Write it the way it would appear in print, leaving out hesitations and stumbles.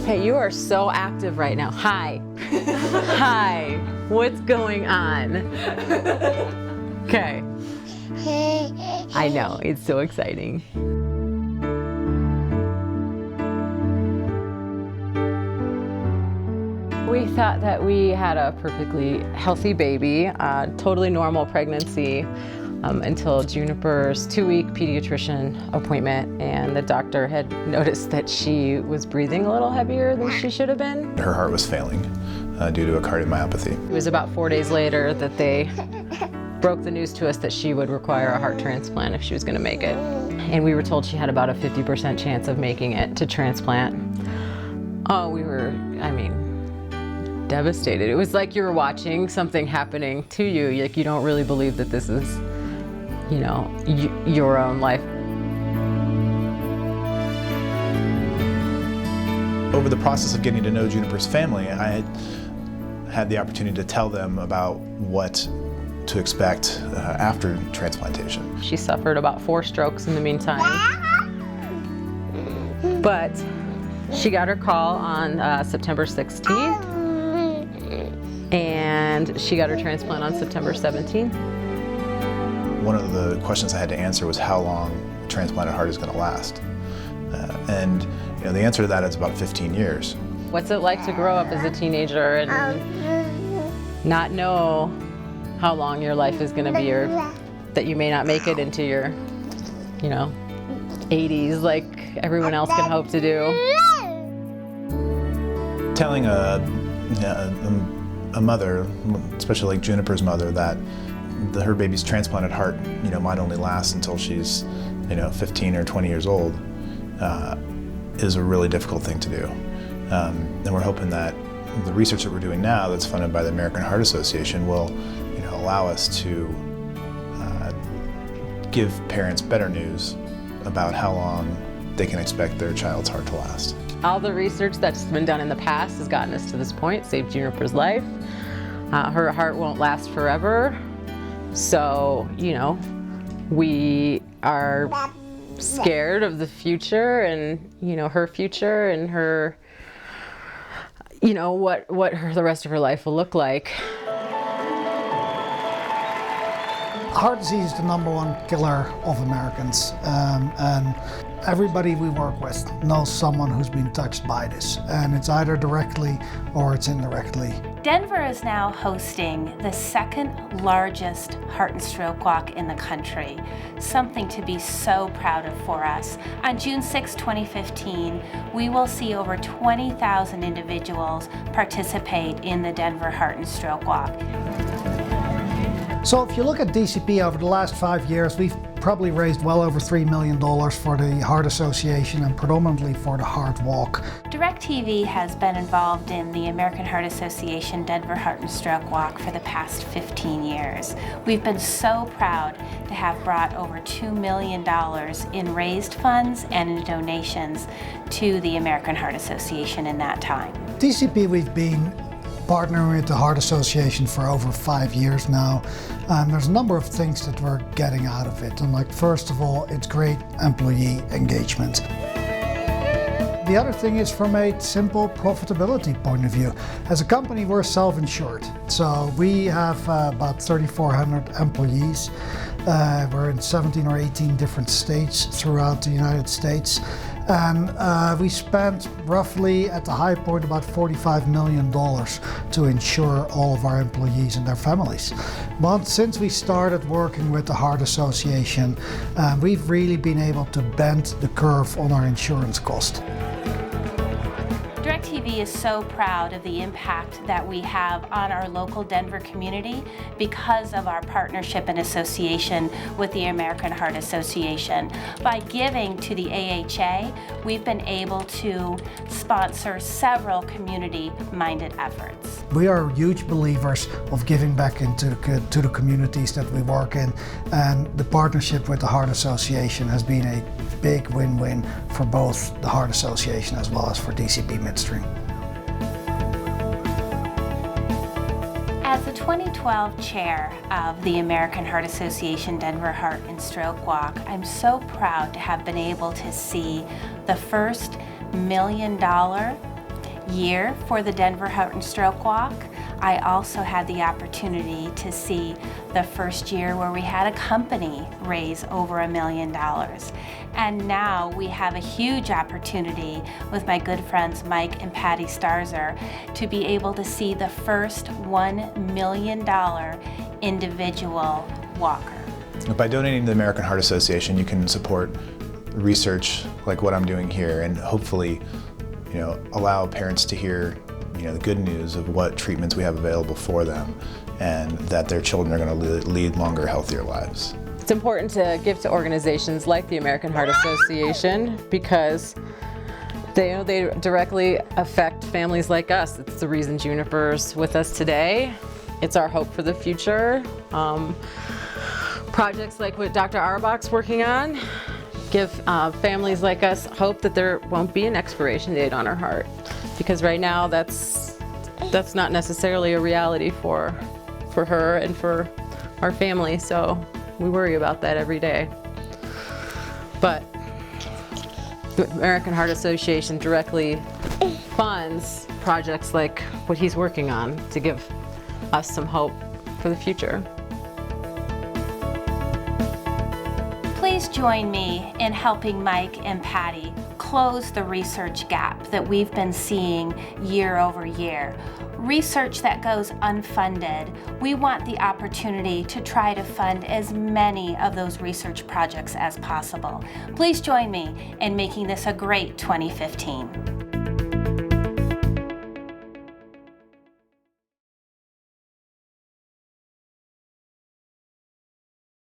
Hey, you are so active right now. Hi. Hi. What's going on? Okay. I know, it's so exciting. We thought that we had a perfectly healthy baby, totally normal pregnancy, until Juniper's 2-week pediatrician appointment, and the doctor had noticed that she was breathing a little heavier than she should have been. Her heart was failing due to a cardiomyopathy. It was about 4 days later that they broke the news to us that she would require a heart transplant if she was going to make it. And we were told she had about a 50% chance of making it to transplant. Oh, we were, devastated. It was like you were watching something happening to you. Like you don't really believe that this is, your own life. Over the process of getting to know Juniper's family, I had the opportunity to tell them about what to expect after transplantation. She suffered about 4 strokes in the meantime. But she got her call on September 16th, and she got her transplant on September 17th. One of the questions I had to answer was how long a transplanted heart is going to last. And the answer to that is about 15 years. What's it like to grow up as a teenager and not know how long your life is going to be, or that you may not make it into your, 80s like everyone else can hope to do? Telling a mother, especially like Juniper's mother, that her baby's transplanted heart, might only last until she's, 15 or 20 years old, is a really difficult thing to do. And we're hoping that the research that we're doing now, that's funded by the American Heart Association, will, allow us to give parents better news about how long they can expect their child's heart to last. All the research that's been done in the past has gotten us to this point, saved Juniper's life. Her heart won't last forever. So, we are scared of the future and, her future and her, what the rest of her life will look like. Heart disease is the #1 killer of Americans, and everybody we work with knows someone who's been touched by this, and it's either directly or it's indirectly. Denver is now hosting the 2nd largest heart and stroke walk in the country, something to be so proud of for us. On June 6, 2015, we will see over 20,000 individuals participate in the Denver Heart and Stroke Walk. So if you look at DCP over the last 5 years, we've probably raised well over $3 million for the Heart Association and predominantly for the Heart Walk. DirecTV has been involved in the American Heart Association Denver Heart and Stroke Walk for the past 15 years. We've been so proud to have brought over $2 million in raised funds and in donations to the American Heart Association in that time. DCP, we've been partnering with the Heart Association for over 5 years now, and there's a number of things that we're getting out of it. And first of all, it's great employee engagement. The other thing is from a simple profitability point of view. As a company, we're self-insured. So we have about 3,400 employees. We're in 17 or 18 different states throughout the United States. And we spent roughly, at the high point, about $45 million to insure all of our employees and their families. But since we started working with the Heart Association, we've really been able to bend the curve on our insurance cost. DirecTV is so proud of the impact that we have on our local Denver community because of our partnership and association with the American Heart Association. By giving to the AHA, we've been able to sponsor several community-minded efforts. We are huge believers of giving back into the communities that we work in, and the partnership with the Heart Association has been a big win-win for both the Heart Association as well as for DCP Midstream. As the 2012 chair of the American Heart Association Denver Heart and Stroke Walk, I'm so proud to have been able to see the first $1 million year for the Denver Heart and Stroke Walk. I also had the opportunity to see the first year where we had a company raise over $1 million. And now we have a huge opportunity with my good friends Mike and Patty Starzer to be able to see the first $1 million individual walker. By donating to the American Heart Association, you can support research like what I'm doing here, and hopefully, allow parents to hear, the good news of what treatments we have available for them, and that their children are going to lead longer, healthier lives. It's important to give to organizations like the American Heart Association because they directly affect families like us. It's the reason Juniper's with us today. It's our hope for the future. Projects like what Dr. Auerbach's working on give families like us hope that there won't be an expiration date on our heart, because right now that's not necessarily a reality for her and for our family, so we worry about that every day. But the American Heart Association directly funds projects like what he's working on to give us some hope for the future. Please join me in helping Mike and Patty close the research gap that we've been seeing year over year. Research that goes unfunded. We want the opportunity to try to fund as many of those research projects as possible. Please join me in making this a great 2015.